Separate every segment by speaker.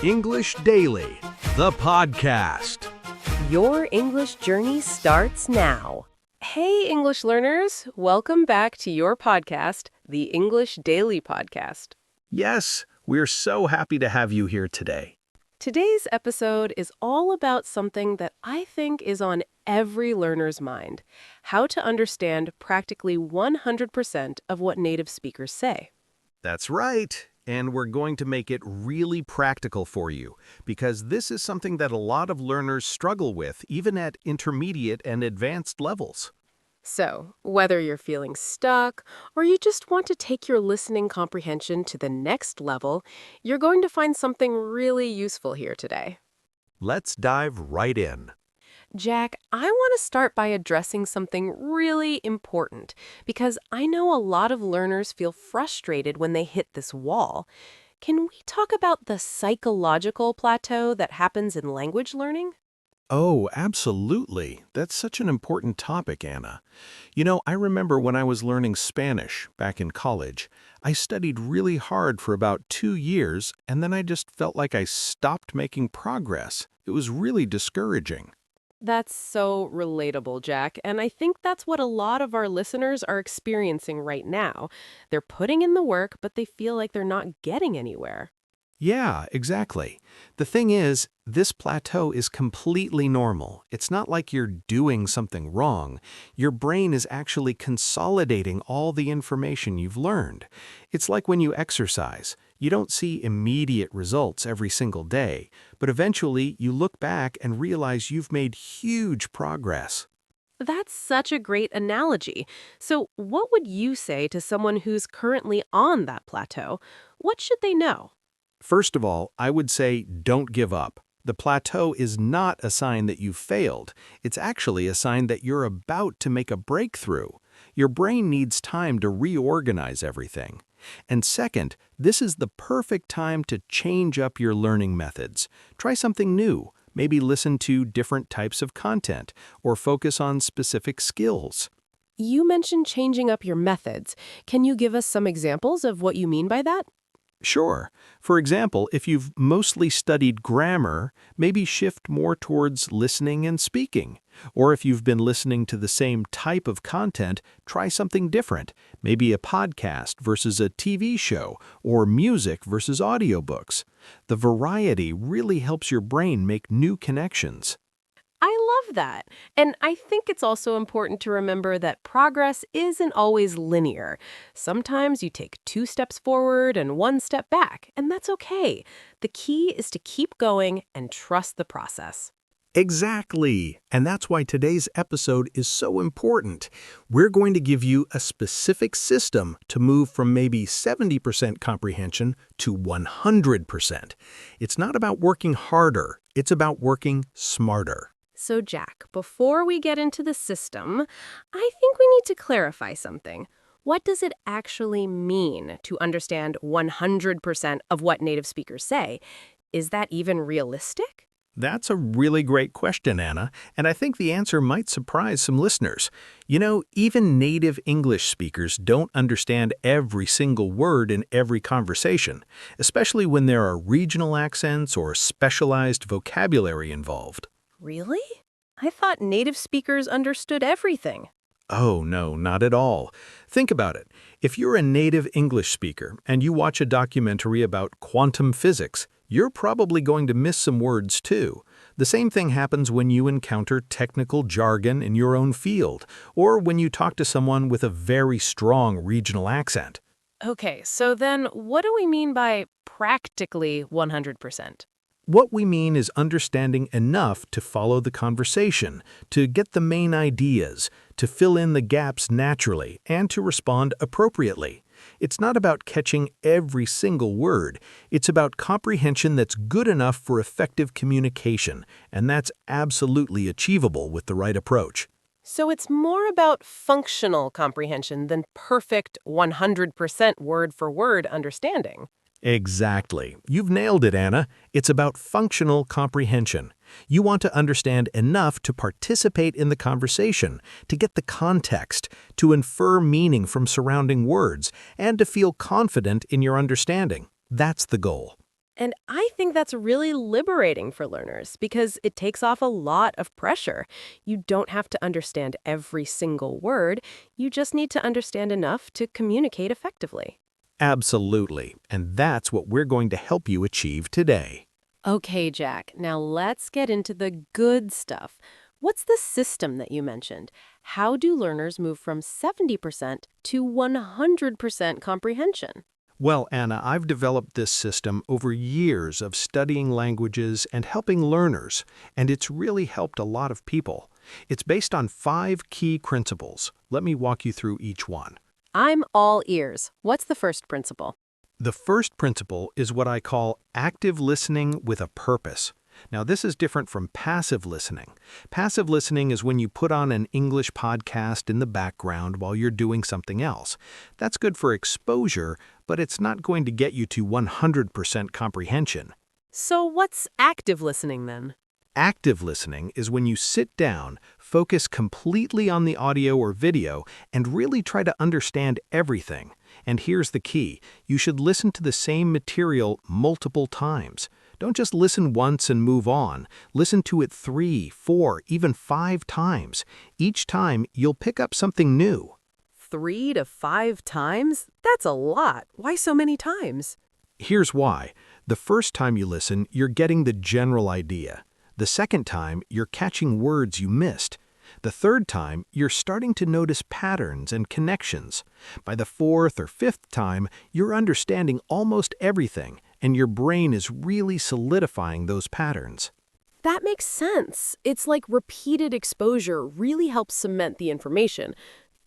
Speaker 1: English Daily, the podcast.
Speaker 2: Your English journey starts now. Hey, English learners. Welcome back to your podcast, the English Daily Podcast.
Speaker 1: Yes, we're so happy to have you here today.
Speaker 2: Today's episode is all about something that I think is on every learner's mind: how to understand practically 100% of what native speakers say.
Speaker 1: That's right. And we're going to make it really practical for you, because this is something that a lot of learners struggle with, even at intermediate and advanced levels.
Speaker 2: So, whether you're feeling stuck or you just want to take your listening comprehension to the next level, you're going to find something really useful here today.
Speaker 1: Let's dive right in.
Speaker 2: Jack, I want to start by addressing something really important because I know a lot of learners feel frustrated when they hit this wall. Can we talk about the psychological plateau that happens in language learning?
Speaker 1: Oh, absolutely. That's such an important topic, Anna. You know, I remember when I was learning Spanish back in college, I studied really hard for about 2 years, and then I just felt like I stopped making progress. It was really discouraging.
Speaker 2: That's so relatable, Jack, and I think that's what a lot of our listeners are experiencing right now. They're putting in the work, but they feel like they're not getting anywhere.
Speaker 1: Yeah, exactly. The thing is, this plateau is completely normal. It's not like you're doing something wrong. Your brain is actually consolidating all the information you've learned. It's like when you exercise. You don't see immediate results every single day, but eventually you look back and realize you've made huge progress.
Speaker 2: That's such a great analogy. So, what would you say to someone who's currently on that plateau? What should they know?
Speaker 1: First of all, I would say don't give up. The plateau is not a sign that you've failed. It's actually a sign that you're about to make a breakthrough. Your brain needs time to reorganize everything. And second, this is the perfect time to change up your learning methods. Try something new. Maybe listen to different types of content or focus on specific skills.
Speaker 2: You mentioned changing up your methods. Can you give us some examples of what you mean by that?
Speaker 1: Sure. For example, if you've mostly studied grammar, maybe shift more towards listening and speaking. Or if you've been listening to the same type of content, try something different. Maybe a podcast versus a TV show, or music versus audiobooks. The variety really helps your brain make new connections.
Speaker 2: I love that. And I think it's also important to remember that progress isn't always linear. Sometimes you take 2 steps forward and 1 step back, and that's okay. The key is to keep going and trust the process.
Speaker 1: Exactly. And that's why today's episode is so important. We're going to give you a specific system to move from maybe 70% comprehension to 100%. It's not about working harder, it's about working smarter.
Speaker 2: So, Jack, before we get into the system, I think we need to clarify something. What does it actually mean to understand 100% of what native speakers say? Is that even realistic?
Speaker 1: That's a really great question, Anna, and I think the answer might surprise some listeners. You know, even native English speakers don't understand every single word in every conversation, especially when there are regional accents or specialized vocabulary involved.
Speaker 2: Really? I thought native speakers understood everything.
Speaker 1: Oh, no, not at all. Think about it. If you're a native English speaker and you watch a documentary about quantum physics, you're probably going to miss some words too. The same thing happens when you encounter technical jargon in your own field, or when you talk to someone with a very strong regional accent.
Speaker 2: Okay, so then what do we mean by practically 100%?
Speaker 1: What we mean is understanding enough to follow the conversation, to get the main ideas, to fill in the gaps naturally, and to respond appropriately. It's not about catching every single word. It's about comprehension that's good enough for effective communication, and that's absolutely achievable with the right approach.
Speaker 2: So it's more about functional comprehension than perfect 100% word-for-word understanding.
Speaker 1: Exactly. You've nailed it, Anna. It's about functional comprehension. You want to understand enough to participate in the conversation, to get the context, to infer meaning from surrounding words, and to feel confident in your understanding. That's the goal.
Speaker 2: And I think that's really liberating for learners because it takes off a lot of pressure. You don't have to understand every single word. You just need to understand enough to communicate effectively.
Speaker 1: Absolutely, and that's what we're going to help you achieve today.
Speaker 2: Okay, Jack, now let's get into the good stuff. What's the system that you mentioned? How do learners move from 70% to 100% comprehension?
Speaker 1: Well, Anna, I've developed this system over years of studying languages and helping learners, and it's really helped a lot of people. It's based on 5 key principles. Let me walk you through each one.
Speaker 2: I'm all ears. What's the first principle?
Speaker 1: The first principle is what I call active listening with a purpose. Now, this is different from passive listening. Passive listening is when you put on an English podcast in the background while you're doing something else. That's good for exposure, but it's not going to get you to 100% comprehension.
Speaker 2: So what's active listening then?
Speaker 1: Active listening is when you sit down, focus completely on the audio or video, and really try to understand everything. And here's the key: you should listen to the same material multiple times. Don't just listen once and move on. Listen to it 3, 4, even 5 times. Each time, you'll pick up something new.
Speaker 2: 3 to 5 times? That's a lot. Why so many times?
Speaker 1: Here's why. The first time you listen, you're getting the general idea. The second time, you're catching words you missed. The third time, you're starting to notice patterns and connections. By the fourth or fifth time, you're understanding almost everything, and your brain is really solidifying those patterns.
Speaker 2: That makes sense. It's like repeated exposure really helps cement the information.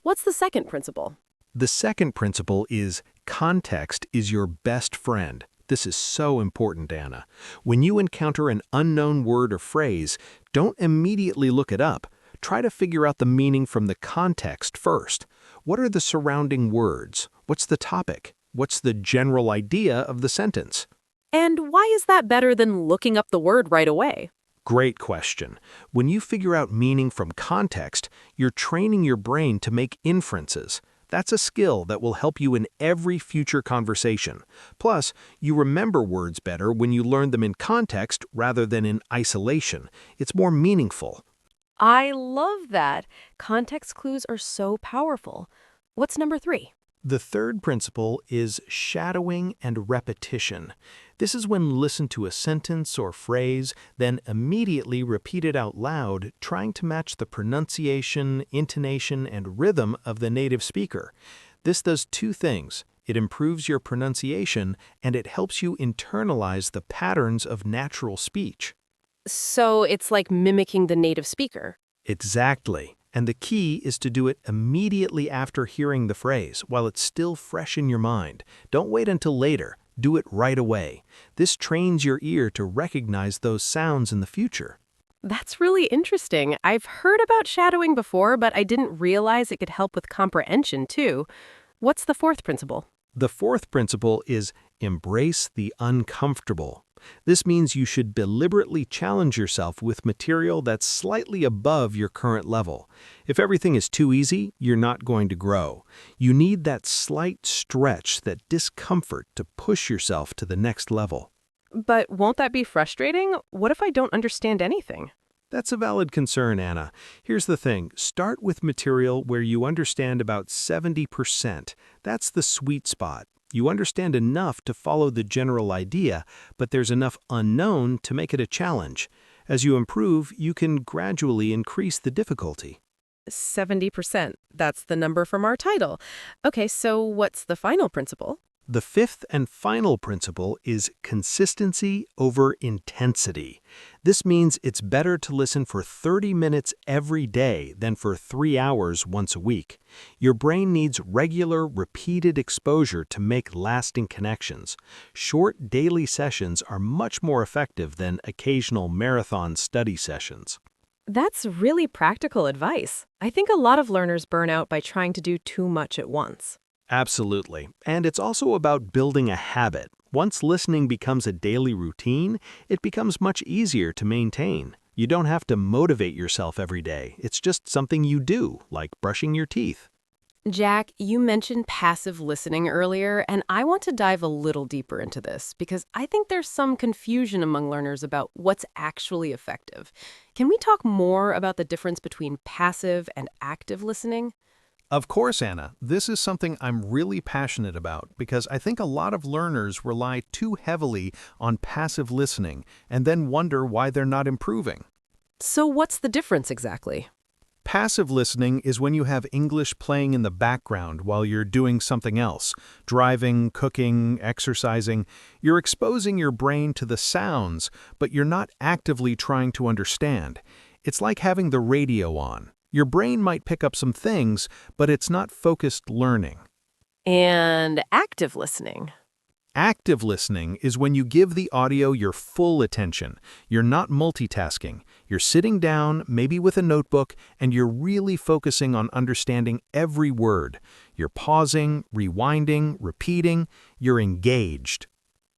Speaker 2: What's the second principle?
Speaker 1: The second principle is context is your best friend. This is so important, Anna. When you encounter an unknown word or phrase, don't immediately look it up. Try to figure out the meaning from the context first. What are the surrounding words? What's the topic? What's the general idea of the sentence?
Speaker 2: And why is that better than looking up the word right away?
Speaker 1: Great question. When you figure out meaning from context, you're training your brain to make inferences. That's a skill that will help you in every future conversation. Plus, you remember words better when you learn them in context rather than in isolation. It's more meaningful.
Speaker 2: I love that. Context clues are so powerful. What's number 3?
Speaker 1: The third principle is shadowing and repetition. This is when listen to a sentence or phrase, then immediately repeat it out loud, trying to match the pronunciation, intonation, and rhythm of the native speaker. This does 2 things. It improves your pronunciation, and it helps you internalize the patterns of natural speech.
Speaker 2: So it's like mimicking the native speaker.
Speaker 1: Exactly. And the key is to do it immediately after hearing the phrase, while it's still fresh in your mind. Don't wait until later. Do it right away. This trains your ear to recognize those sounds in the future.
Speaker 2: That's really interesting. I've heard about shadowing before, but I didn't realize it could help with comprehension too. What's the fourth principle?
Speaker 1: The fourth principle is embrace the uncomfortable. This means you should deliberately challenge yourself with material that's slightly above your current level. If everything is too easy, you're not going to grow. You need that slight stretch, that discomfort to push yourself to the next level.
Speaker 2: But won't that be frustrating? What if I don't understand anything?
Speaker 1: That's a valid concern, Anna. Here's the thing. Start with material where you understand about 70%. That's the sweet spot. You understand enough to follow the general idea, but there's enough unknown to make it a challenge. As you improve, you can gradually increase the difficulty.
Speaker 2: 70%. That's the number from our title. Okay, so what's the final principle?
Speaker 1: The fifth and final principle is consistency over intensity. This means it's better to listen for 30 minutes every day than for 3 hours once a week. Your brain needs regular, repeated exposure to make lasting connections. Short daily sessions are much more effective than occasional marathon study sessions.
Speaker 2: That's really practical advice. I think a lot of learners burn out by trying to do too much at once.
Speaker 1: Absolutely. And it's also about building a habit. Once listening becomes a daily routine, it becomes much easier to maintain. You don't have to motivate yourself every day. It's just something you do, like brushing your teeth.
Speaker 2: Jack, you mentioned passive listening earlier, and I want to dive a little deeper into this because I think there's some confusion among learners about what's actually effective. Can we talk more about the difference between passive and active listening?
Speaker 1: Of course, Anna, this is something I'm really passionate about because I think a lot of learners rely too heavily on passive listening and then wonder why they're not improving.
Speaker 2: So, what's the difference exactly?
Speaker 1: Passive listening is when you have English playing in the background while you're doing something else, driving, cooking, exercising. You're exposing your brain to the sounds, but you're not actively trying to understand. It's like having the radio on. Your brain might pick up some things, but it's not focused learning.
Speaker 2: And active listening.
Speaker 1: Active listening is when you give the audio your full attention. You're not multitasking. You're sitting down, maybe with a notebook, and you're really focusing on understanding every word. You're pausing, rewinding, repeating. You're engaged.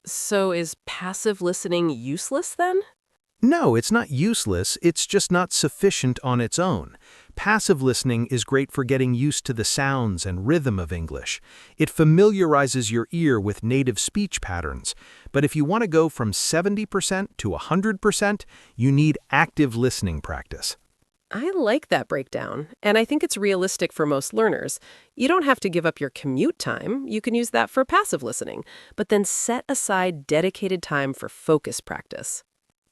Speaker 2: So, is passive listening useless then?
Speaker 1: No, it's not useless, it's just not sufficient on its own. Passive listening is great for getting used to the sounds and rhythm of English. It familiarizes your ear with native speech patterns. But if you want to go from 70% to 100%, you need active listening practice.
Speaker 2: I like that breakdown, and I think it's realistic for most learners. You don't have to give up your commute time. You can use that for passive listening, but then set aside dedicated time for focus practice.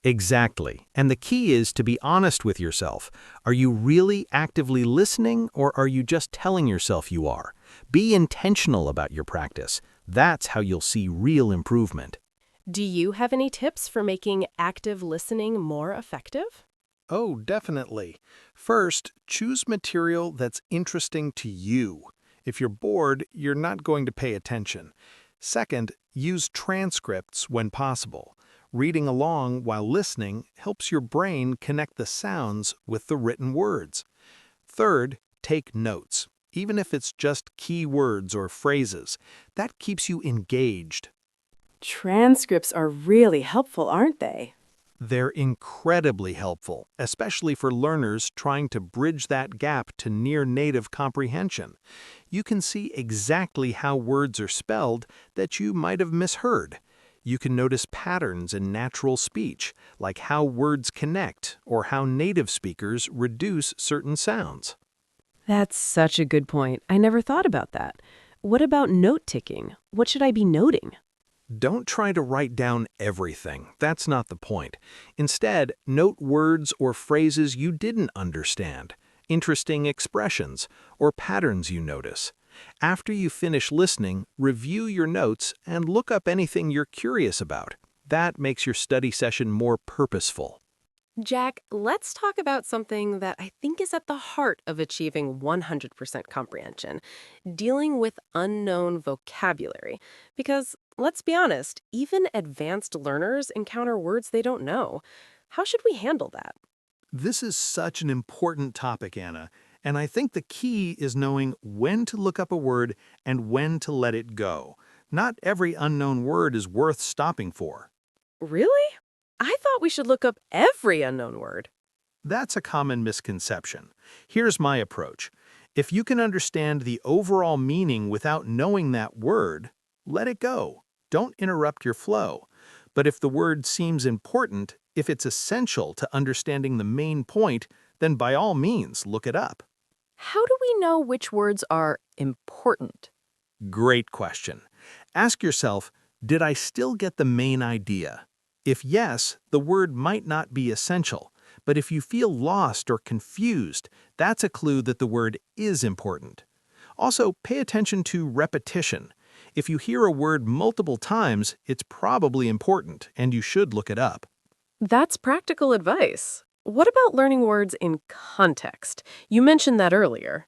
Speaker 1: Exactly. And the key is to be honest with yourself. Are you really actively listening, or are you just telling yourself you are? Be intentional about your practice. That's how you'll see real improvement.
Speaker 2: Do you have any tips for making active listening more effective?
Speaker 1: Oh, definitely. First, choose material that's interesting to you. If you're bored, you're not going to pay attention. Second, use transcripts when possible. Reading along while listening helps your brain connect the sounds with the written words. Third, take notes, even if it's just key words or phrases. That keeps you engaged.
Speaker 2: Transcripts are really helpful, aren't they?
Speaker 1: They're incredibly helpful, especially for learners trying to bridge that gap to near-native comprehension. You can see exactly how words are spelled that you might have misheard. You can notice patterns in natural speech, like how words connect or how native speakers reduce certain sounds.
Speaker 2: That's such a good point. I never thought about that. What about note taking? What should I be noting?
Speaker 1: Don't try to write down everything. That's not the point. Instead, note words or phrases you didn't understand, interesting expressions, or patterns you notice. After you finish listening, review your notes and look up anything you're curious about. That makes your study session more purposeful.
Speaker 2: Jack, let's talk about something that I think is at the heart of achieving 100% comprehension, dealing with unknown vocabulary. Because, let's be honest, even advanced learners encounter words they don't know. How should we handle that?
Speaker 1: This is such an important topic, Anna, and I think the key is knowing when to look up a word and when to let it go. Not every unknown word is worth stopping for.
Speaker 2: Really? I thought we should look up every unknown word.
Speaker 1: That's a common misconception. Here's my approach. If you can understand the overall meaning without knowing that word, let it go. Don't interrupt your flow. But if the word seems important, if it's essential to understanding the main point, then by all means, look it up.
Speaker 2: How do we know which words are important?
Speaker 1: Great question. Ask yourself, did I still get the main idea? If yes, the word might not be essential. But if you feel lost or confused, that's a clue that the word is important. Also, pay attention to repetition. If you hear a word multiple times, it's probably important, and you should look it up.
Speaker 2: That's practical advice. What about learning words in context? You mentioned that earlier.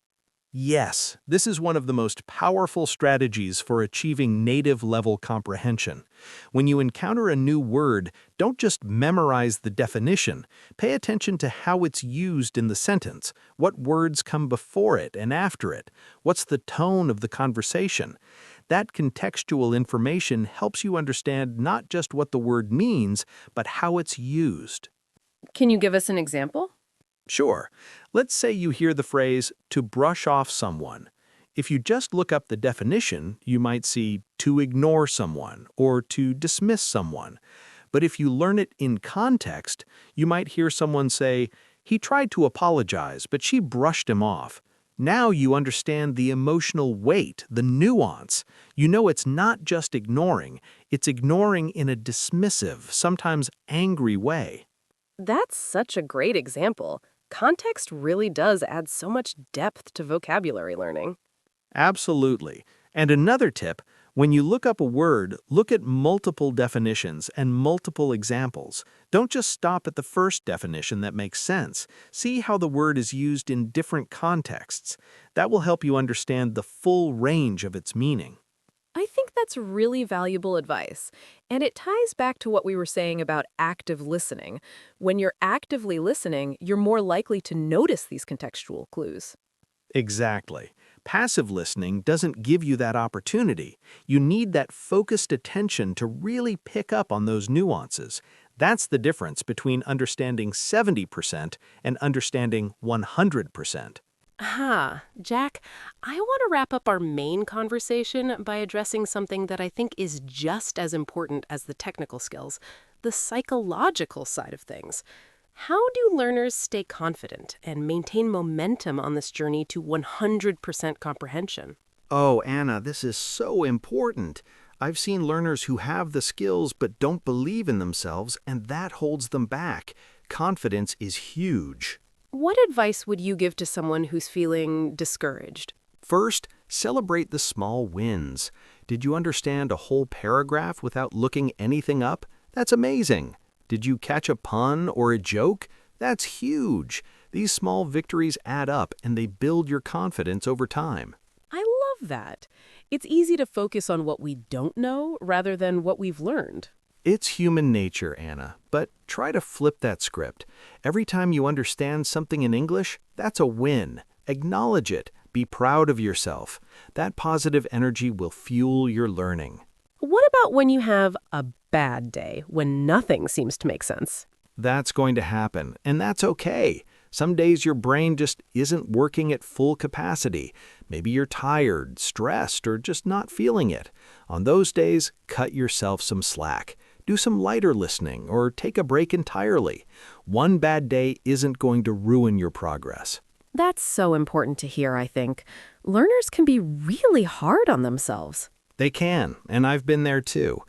Speaker 1: Yes, this is one of the most powerful strategies for achieving native-level comprehension. When you encounter a new word, don't just memorize the definition. Pay attention to how it's used in the sentence. What words come before it and after it? What's the tone of the conversation? That contextual information helps you understand not just what the word means, but how it's used.
Speaker 2: Can you give us an example?
Speaker 1: Sure. Let's say you hear the phrase, to brush off someone. If you just look up the definition, you might see to ignore someone or to dismiss someone. But if you learn it in context, you might hear someone say, "He tried to apologize, but she brushed him off." Now you understand the emotional weight, the nuance. You know it's not just ignoring, it's ignoring in a dismissive, sometimes angry way.
Speaker 2: That's such a great example. Context really does add so much depth to vocabulary learning.
Speaker 1: Absolutely. And another tip, when you look up a word, look at multiple definitions and multiple examples. Don't just stop at the first definition that makes sense. See how the word is used in different contexts. That will help you understand the full range of its meaning.
Speaker 2: I think that's really valuable advice. And it ties back to what we were saying about active listening. When you're actively listening, you're more likely to notice these contextual clues.
Speaker 1: Exactly. Passive listening doesn't give you that opportunity. You need that focused attention to really pick up on those nuances. That's the difference between understanding 70% and understanding 100%.
Speaker 2: Jack, I want to wrap up our main conversation by addressing something that I think is just as important as the technical skills, the psychological side of things. How do learners stay confident and maintain momentum on this journey to 100% comprehension?
Speaker 1: Oh, Anna, this is so important. I've seen learners who have the skills but don't believe in themselves, and that holds them back. Confidence is huge.
Speaker 2: What advice would you give to someone who's feeling discouraged?
Speaker 1: First, celebrate the small wins. Did you understand a whole paragraph without looking anything up? That's amazing. Did you catch a pun or a joke? That's huge. These small victories add up and they build your confidence over time.
Speaker 2: I love that. It's easy to focus on what we don't know rather than what we've learned.
Speaker 1: It's human nature, Anna, but try to flip that script. Every time you understand something in English, that's a win. Acknowledge it. Be proud of yourself. That positive energy will fuel your learning.
Speaker 2: What about when you have a bad day, when nothing seems to make sense?
Speaker 1: That's going to happen, and that's okay. Some days your brain just isn't working at full capacity. Maybe you're tired, stressed, or just not feeling it. On those days, cut yourself some slack. Do some lighter listening or take a break entirely. One bad day isn't going to ruin your progress.
Speaker 2: That's so important to hear, I think. Learners can be really hard on themselves.
Speaker 1: They can, and I've been there too.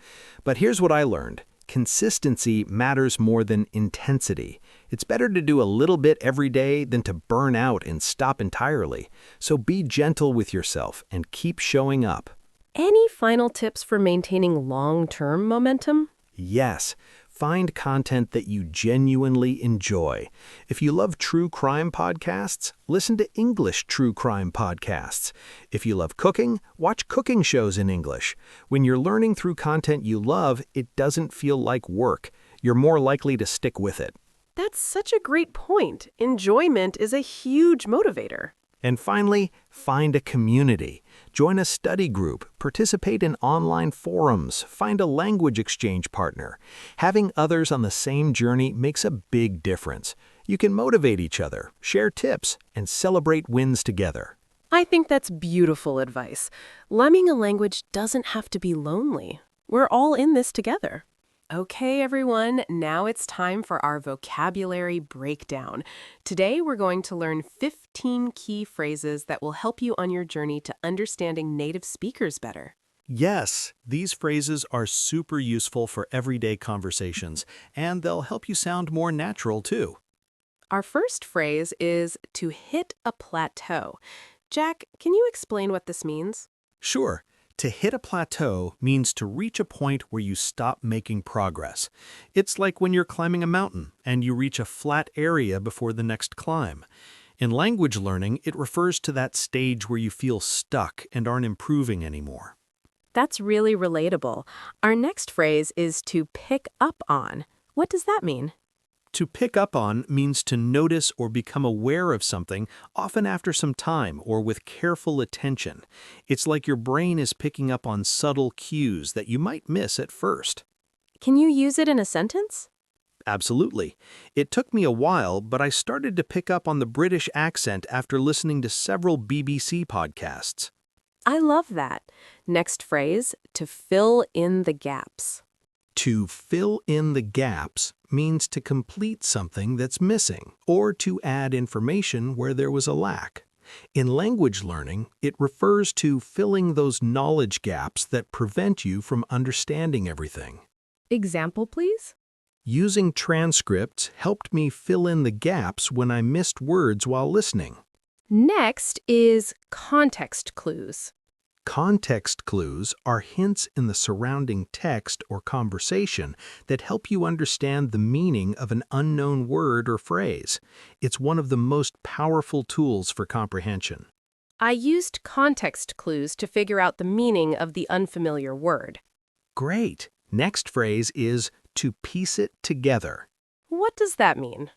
Speaker 1: But here's what I learned. Consistency matters more than intensity. It's better to do a little bit every day than to burn out and stop entirely. So be gentle with yourself and keep showing up.
Speaker 2: Any final tips for maintaining long-term momentum?
Speaker 1: Yes, find content that you genuinely enjoy. If you love true crime podcasts, listen to English true crime podcasts. If you love cooking, watch cooking shows in English. When you're learning through content you love, it doesn't feel like work. You're more likely to stick with it.
Speaker 2: That's such a great point. Enjoyment is a huge motivator.
Speaker 1: And finally, find a community. Join a study group, participate in online forums, find a language exchange partner. Having others on the same journey makes a big difference. You can motivate each other, share tips, and celebrate wins together.
Speaker 2: I think that's beautiful advice. Learning a language doesn't have to be lonely. We're all in this together. Okay, everyone, now it's time for our vocabulary breakdown. Today, we're going to learn 15 key phrases that will help you on your journey to understanding native speakers better.
Speaker 1: Yes, these phrases are super useful for everyday conversations, and they'll help you sound more natural too.
Speaker 2: Our first phrase is to hit a plateau. Jack, can you explain what this means?
Speaker 1: Sure. To hit a plateau means to reach a point where you stop making progress. It's like when you're climbing a mountain and you reach a flat area before the next climb. In language learning, it refers to that stage where you feel stuck and aren't improving anymore.
Speaker 2: That's really relatable. Our next phrase is to pick up on. What does that mean?
Speaker 1: To pick up on means to notice or become aware of something, often after some time or with careful attention. It's like your brain is picking up on subtle cues that you might miss at first.
Speaker 2: Can you use it in a sentence?
Speaker 1: Absolutely. It took me a while, but I started to pick up on the British accent after listening to several BBC podcasts.
Speaker 2: I love that. Next phrase, to fill in the gaps.
Speaker 1: To fill in the gaps means to complete something that's missing or to add information where there was a lack. In language learning, it refers to filling those knowledge gaps that prevent you from understanding everything.
Speaker 2: Example, please?
Speaker 1: Using transcripts helped me fill in the gaps when I missed words while listening.
Speaker 2: Next is context clues.
Speaker 1: Context clues are hints in the surrounding text or conversation that help you understand the meaning of an unknown word or phrase. It's one of the most powerful tools for comprehension.
Speaker 2: I used context clues to figure out the meaning of the unfamiliar word.
Speaker 1: Great! Next phrase is to piece it together.
Speaker 2: What does that mean?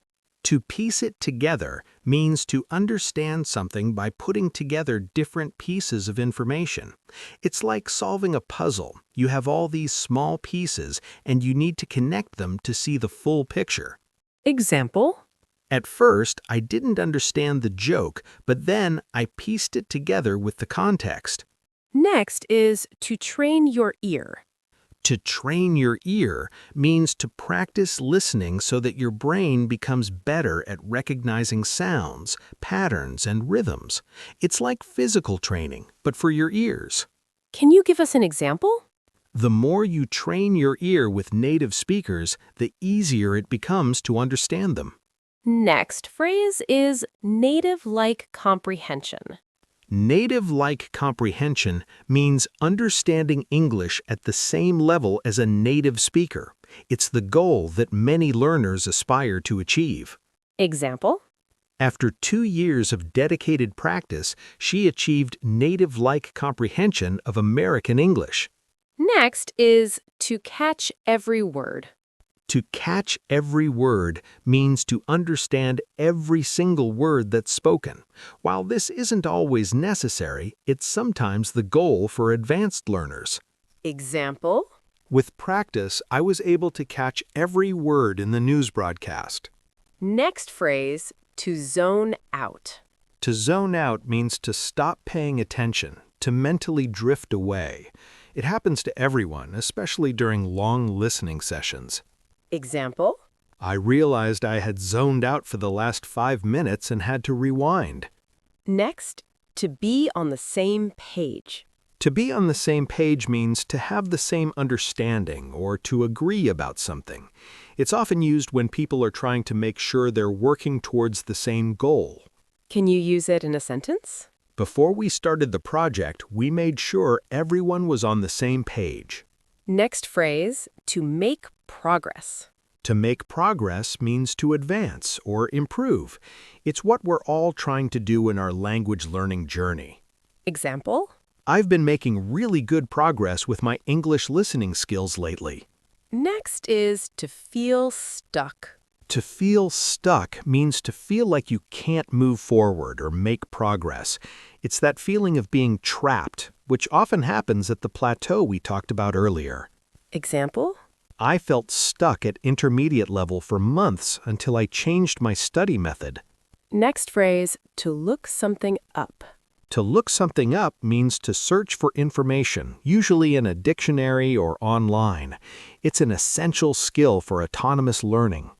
Speaker 1: To piece it together means to understand something by putting together different pieces of information. It's like solving a puzzle. You have all these small pieces, and you need to connect them to see the full picture.
Speaker 2: Example?
Speaker 1: At first, I didn't understand the joke, but then I pieced it together with the context.
Speaker 2: Next is to train your ear.
Speaker 1: To train your ear means to practice listening so that your brain becomes better at recognizing sounds, patterns, and rhythms. It's like physical training, but for your ears.
Speaker 2: Can you give us an example?
Speaker 1: The more you train your ear with native speakers, the easier it becomes to understand them.
Speaker 2: Next phrase is native-like comprehension.
Speaker 1: Native-like comprehension means understanding English at the same level as a native speaker. It's the goal that many learners aspire to achieve.
Speaker 2: Example?
Speaker 1: After 2 years of dedicated practice, she achieved native-like comprehension of American English.
Speaker 2: Next is to catch every word.
Speaker 1: To catch every word means to understand every single word that's spoken. While this isn't always necessary, it's sometimes the goal for advanced learners.
Speaker 2: Example?
Speaker 1: With practice, I was able to catch every word in the news broadcast.
Speaker 2: Next phrase, to zone out.
Speaker 1: To zone out means to stop paying attention, to mentally drift away. It happens to everyone, especially during long listening sessions.
Speaker 2: Example?
Speaker 1: I realized I had zoned out for the last 5 minutes and had to rewind.
Speaker 2: Next, to be on the same page.
Speaker 1: To be on the same page means to have the same understanding or to agree about something. It's often used when people are trying to make sure they're working towards the same goal.
Speaker 2: Can you use it in a sentence?
Speaker 1: Before we started the project, we made sure everyone was on the same page.
Speaker 2: Next phrase, to make progress.
Speaker 1: To make progress means to advance or improve. It's what we're all trying to do in our language learning journey.
Speaker 2: Example?
Speaker 1: I've been making really good progress with my English listening skills lately.
Speaker 2: Next is to feel stuck.
Speaker 1: To feel stuck means to feel like you can't move forward or make progress. It's that feeling of being trapped, which often happens at the plateau we talked about earlier.
Speaker 2: Example?
Speaker 1: I felt stuck at intermediate level for months until I changed my study method.
Speaker 2: Next phrase, to look something up.
Speaker 1: To look something up means to search for information, usually in a dictionary or online. It's an essential skill for autonomous learning.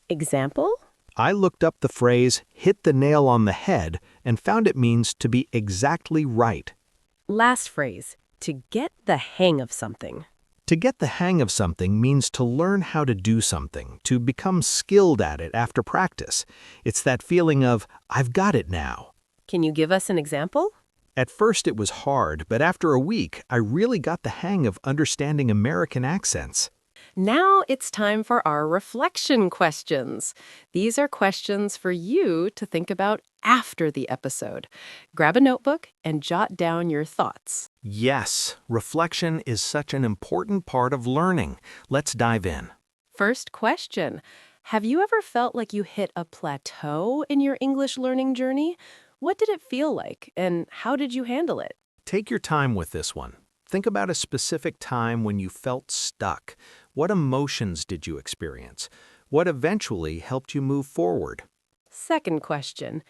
Speaker 2: Example?
Speaker 1: I looked up the phrase, hit the nail on the head, and found it means to be exactly right.
Speaker 2: Last phrase, to get the hang of something.
Speaker 1: To get the hang of something means to learn how to do something, to become skilled at it after practice. It's that feeling of, I've got it now.
Speaker 2: Can you give us an example?
Speaker 1: At first it was hard, but after a week, I really got the hang of understanding American accents.
Speaker 2: Now it's time for our reflection questions. These are questions for you to think about after the episode. Grab a notebook and jot down your thoughts.
Speaker 1: Yes, reflection is such an important part of learning. Let's dive in.
Speaker 2: First question. Have you ever felt like you hit a plateau in your English learning journey? What did it feel like, and how did you handle it?
Speaker 1: Take your time with this one. Think about a specific time when you felt stuck. What emotions did you experience? What eventually helped you move forward?
Speaker 2: Second question.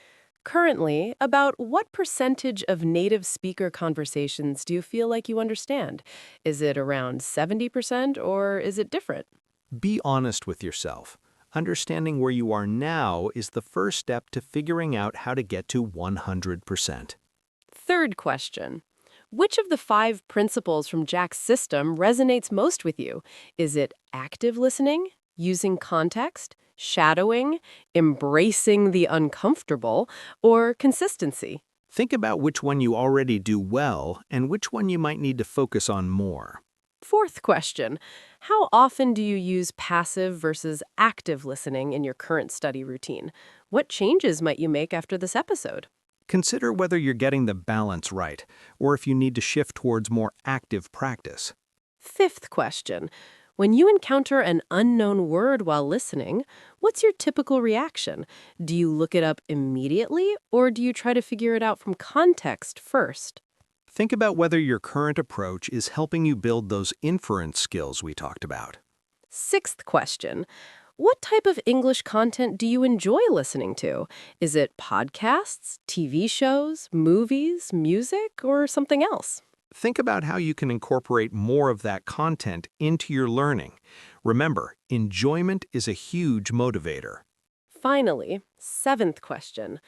Speaker 2: Currently, about what percentage of native speaker conversations do you feel like you understand? Is it around 70% or is it different?
Speaker 1: Be honest with yourself. Understanding where you are now is the first step to figuring out how to get to 100%.
Speaker 2: Third question. Which of the 5 principles from Jack's system resonates most with you? Is it active listening, using context, shadowing, embracing the uncomfortable, or consistency?
Speaker 1: Think about which one you already do well and which one you might need to focus on more.
Speaker 2: Fourth question. How often do you use passive versus active listening in your current study routine? What changes might you make after this episode?
Speaker 1: Consider whether you're getting the balance right, or if you need to shift towards more active practice.
Speaker 2: Fifth question. When you encounter an unknown word while listening, what's your typical reaction? Do you look it up immediately, or do you try to figure it out from context first?
Speaker 1: Think about whether your current approach is helping you build those inference skills we talked about.
Speaker 2: Sixth question. What type of English content do you enjoy listening to? Is it podcasts, TV shows, movies, music, or something else?
Speaker 1: Think about how you can incorporate more of that content into your learning. Remember, enjoyment is a huge motivator.
Speaker 2: Finally, seventh question.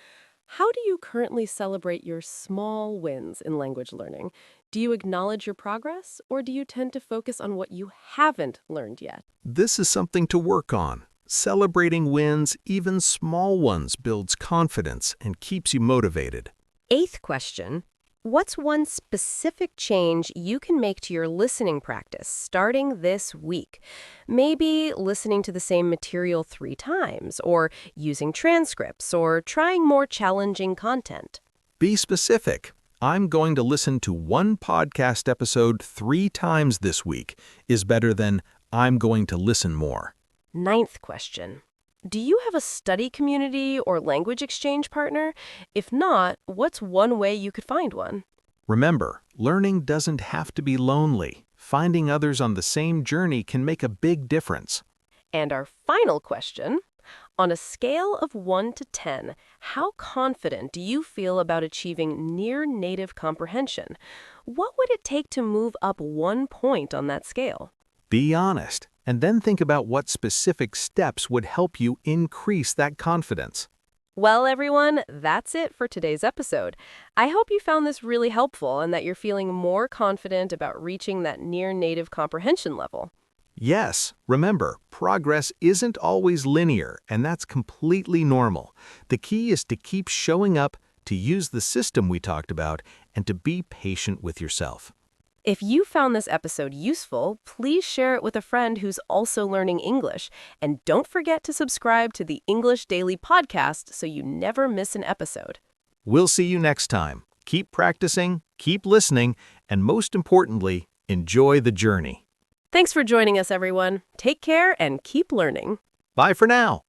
Speaker 2: How do you currently celebrate your small wins in language learning? Do you acknowledge your progress, or do you tend to focus on what you haven't learned yet?
Speaker 1: This is something to work on. Celebrating wins, even small ones, builds confidence and keeps you motivated.
Speaker 3: Eighth question. What's one specific change you can make to your listening practice starting this week? Maybe listening to the same material 3 times, or using transcripts, or trying more challenging content.
Speaker 1: Be specific. I'm going to listen to one podcast episode 3 times this week is better than I'm going to listen more.
Speaker 2: Ninth question. Do you have a study community or language exchange partner? If not, what's one way you could find one?
Speaker 1: Remember, learning doesn't have to be lonely. Finding others on the same journey can make a big difference.
Speaker 2: And our final question. On a scale of 1 to 10, how confident do you feel about achieving near-native comprehension? What would it take to move up 1 point on that scale?
Speaker 1: Be honest, and then think about what specific steps would help you increase that confidence.
Speaker 2: Well, everyone, that's it for today's episode. I hope you found this really helpful and that you're feeling more confident about reaching that near-native comprehension level.
Speaker 1: Yes, remember, progress isn't always linear, and that's completely normal. The key is to keep showing up, to use the system we talked about, and to be patient with yourself.
Speaker 2: If you found this episode useful, please share it with a friend who's also learning English. And don't forget to subscribe to the English Daily Podcast so you never miss an episode.
Speaker 1: We'll see you next time. Keep practicing, keep listening, and most importantly, enjoy the journey.
Speaker 2: Thanks for joining us, everyone. Take care and keep learning.
Speaker 1: Bye for now.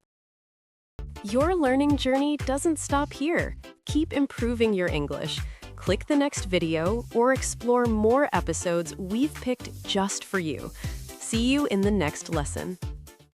Speaker 2: Your learning journey doesn't stop here. Keep improving your English. Click the next video or explore more episodes we've picked just for you. See you in the next lesson.